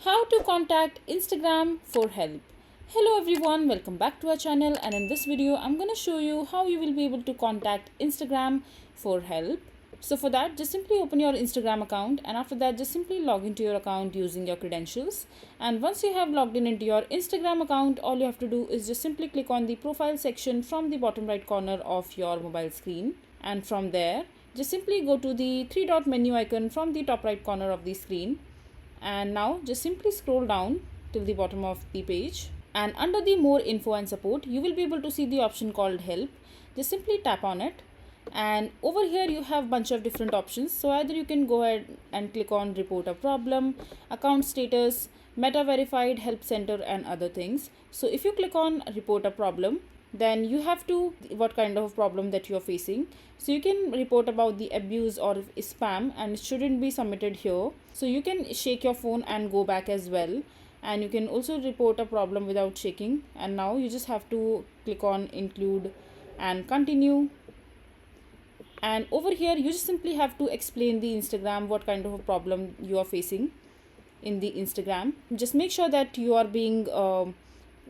How to contact Instagram for help. Hello everyone, welcome back to our channel, and in this video I'm going to show you how you will be able to contact Instagram for help. So for that, just simply open your Instagram account, and after that just simply log into your account using your credentials. And once you have logged in into your Instagram account, all you have to do is just simply click on the profile section from the bottom right corner of your mobile screen, and from there just simply go to the three dot menu icon from the top right corner of the screen. And now just simply scroll down till the bottom of the page, and under the more info and support you will be able to see the option called help. Just simply tap on it, and over here you have bunch of different options. So either you can go ahead and click on report a problem, account status, meta verified, help center, and other things. So if you click on report a problem, then you have to what kind of problem that you are facing. So you can report about the abuse or spam, and it shouldn't be submitted here. So you can shake your phone and go back as well, and you can also report a problem without shaking. And now you just have to click on include and continue, and over here you just simply have to explain the Instagram what kind of a problem you are facing in the Instagram. Just make sure that you are being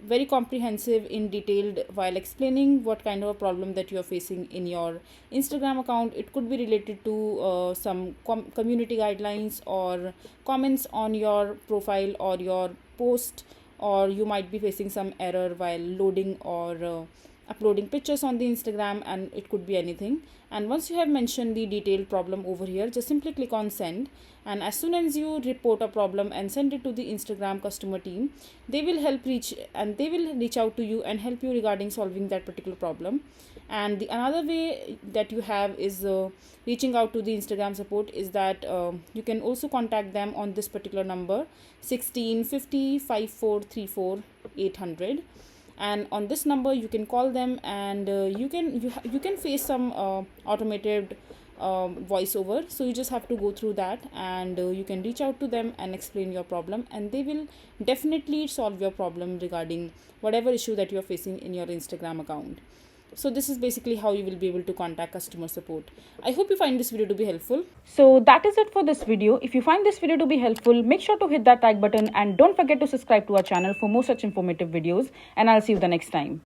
very comprehensive in detailed while explaining what kind of a problem that you are facing in your Instagram account. It could be related to some community guidelines or comments on your profile or your post, or you might be facing some error while loading or uploading pictures on the Instagram, and it could be anything. And once you have mentioned the detailed problem over here, just simply click on send, and as soon as you report a problem and send it to the Instagram customer team, they will reach out to you and help you regarding solving that particular problem. And the another way that you have is reaching out to the Instagram support is that you can also contact them on this particular number 1650 5434 800, and on this number you can call them, and you can face some automated voiceover. So you just have to go through that, and you can reach out to them and explain your problem, and they will definitely solve your problem regarding whatever issue that you're facing in your Instagram account. So this is basically how you will be able to contact customer support. I hope you find this video to be helpful. So that is it for this video. If you find this video to be helpful, make sure to hit that like button, and don't forget to subscribe to our channel for more such informative videos, and I'll see you the next time.